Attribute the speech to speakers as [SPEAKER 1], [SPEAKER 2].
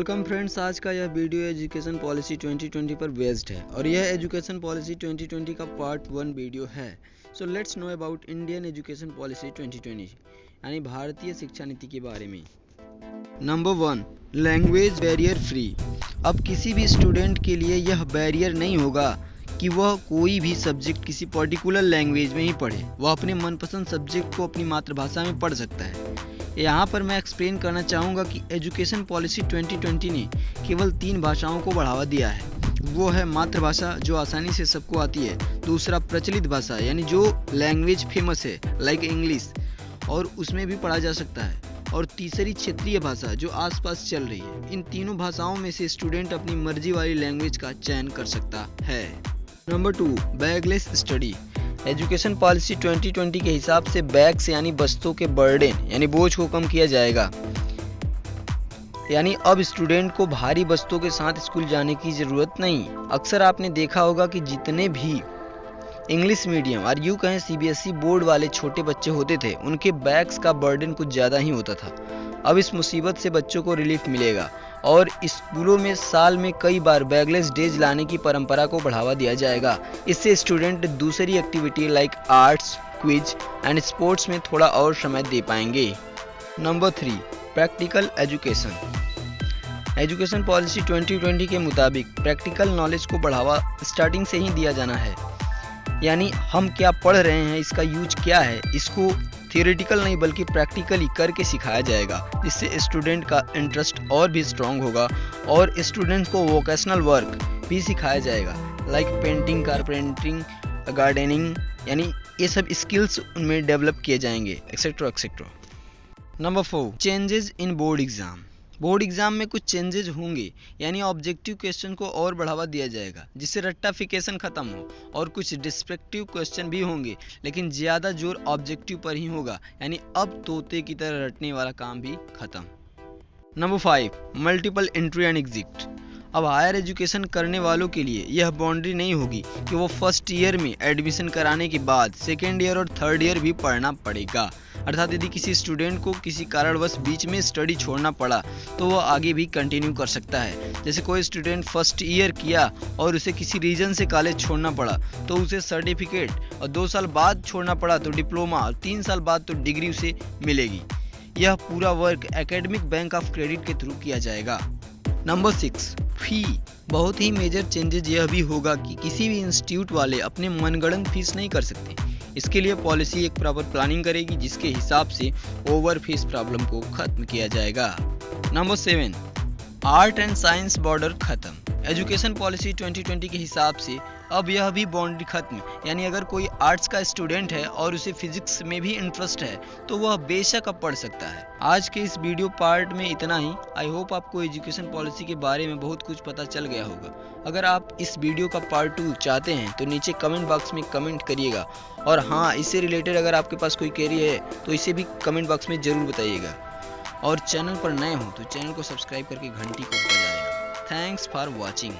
[SPEAKER 1] Welcome friends, आज का यह वीडियो एजुकेशन पॉलिसी 2020 पर बेस्ड है और यह एजुकेशन पॉलिसी 2020 का पार्ट 1 वीडियो है। So let's know about Indian education policy 2020 यानी भारतीय शिक्षा नीति के बारे में। Number 1, language barrier free. अब किसी भी स्टूडेंट के लिए यह बैरियर नहीं होगा कि वह कोई भी सब्जेक्ट किसी पर्टिकुलर लैंग्वेज में ही पढ़े। वह अपने मनपसंद सब्जेक्ट को अपनी मातृभाषा में पढ़ सकता है। यहाँ पर मैं एक्सप्लेन करना चाहूँगा कि एजुकेशन पॉलिसी 2020 ने केवल 3 भाषाओं को बढ़ावा दिया है। वो है मातृभाषा जो आसानी से सबको आती है, दूसरा प्रचलित भाषा यानी जो लैंग्वेज फेमस है लाइक इंग्लिश और उसमें भी पढ़ा जा सकता है, और तीसरी क्षेत्रीय भाषा जो आसपास चल रही है। इन तीनों भाषाओं में से स्टूडेंट अपनी मर्जी वाली लैंग्वेज का चयन कर सकता है। Number 2, bagless study. Education policy 2020 के हिसाब से बैग्स यानी बस्तों के बर्डन यानी बोझ को कम किया जाएगा। यानी अब स्टूडेंट को भारी बस्तों के साथ स्कूल जाने की ज़रूरत नहीं। अक्सर आपने देखा होगा कि जितने भी इंग्लिश मीडियम और यूँ कहें CBSE बोर्ड वाले छोटे बच्चे होते थे, उनके बैग्स का बर्डन कुछ ज़्यादा ही होता था। अब इस मुसीबत से बच्चों को रिलीफ मिलेगा और स्कूलों में साल में कई बार बैगलेस डेज लाने की परंपरा को बढ़ावा दिया जाएगा। इससे स्टूडेंट दूसरी activity like arts, quiz and sports में थोड़ा और समय दे पाएंगे। Number 3, practical education. Education policy 2020 के मुताबिक प्रैक्टिकल नॉलेज को बढ़ावा स्टार्टिंग से ही दिया जाना है। यानी हम क्या पढ़ रहे हैं, इसका यूज क्या है, इसको थियोरेटिकल नहीं बल्कि प्रैक्टिकली करके सिखाया जाएगा, जिससे स्टूडेंट का इंटरेस्ट और भी स्ट्रॉन्ग होगा और स्टूडेंट को वोकेशनल वर्क भी सिखाया जाएगा लाइक पेंटिंग, कारपेंटिंग, गार्डनिंग, यानी ये सब स्किल्स उनमें डेवलप किए जाएंगे etcetera etcetera. Number 4, changes in board exam. Board exam में कुछ चेंजेस होंगे, यानी ऑब्जेक्टिव क्वेश्चन को और बढ़ावा दिया जाएगा जिससे रट्टाफिकेशन खत्म हो, और कुछ डिस्क्रिप्टिव क्वेश्चन भी होंगे लेकिन ज़्यादा जोर ऑब्जेक्टिव पर ही होगा, यानी अब तोते की तरह रटने वाला काम भी खत्म। Number 5, multiple entry and exit. अब हायर एजुकेशन करने वालों के लिए यह बाउंड्री नहीं होगी कि वो फर्स्ट ईयर में एडमिशन कराने के बाद सेकेंड ईयर और थर्ड ईयर भी पढ़ना पड़ेगा। अर्थात यदि किसी स्टूडेंट को किसी कारणवश बीच में स्टडी छोड़ना पड़ा तो वो आगे भी कंटिन्यू कर सकता है। जैसे कोई स्टूडेंट फर्स्ट ईयर किया और उसे किसी रीजन से कॉलेज छोड़ना पड़ा तो उसे सर्टिफिकेट, और 2 साल बाद छोड़ना पड़ा तो डिप्लोमा, और 3 साल बाद तो डिग्री उसे मिलेगी। यह पूरा work academic bank of credit के थ्रू किया जाएगा। नंबर 6, फी। बहुत ही मेजर चेंजेस यह भी होगा कि किसी भी इंस्टीट्यूट वाले अपने मनगढ़ंत फीस नहीं कर सकते। इसके लिए पॉलिसी एक प्रॉपर प्लानिंग करेगी जिसके हिसाब से ओवर फीस प्रॉब्लम को खत्म किया जाएगा। Number 7, art and science border खत्म। एजुकेशन पॉलिसी 2020 के हिसाब से अब यह भी बाउंड्री खत्म, यानी अगर कोई आर्ट्स का स्टूडेंट है और उसे फिजिक्स में भी इंटरेस्ट है तो वह बेशक अब पढ़ सकता है। आज के इस वीडियो पार्ट में इतना ही। आई होप आपको एजुकेशन पॉलिसी के बारे में बहुत कुछ पता चल गया होगा। अगर आप इस वीडियो का पार्ट 2 चाहते हैं तो नीचे कमेंट बॉक्स में कमेंट करिएगा, और हाँ, इससे रिलेटेड अगर आपके पास कोई क्वेरी है तो इसे भी कमेंट बॉक्स में ज़रूर बताइएगा। और चैनल पर नए हो तो चैनल को सब्सक्राइब करके घंटी को बजा देना। Thanks for watching.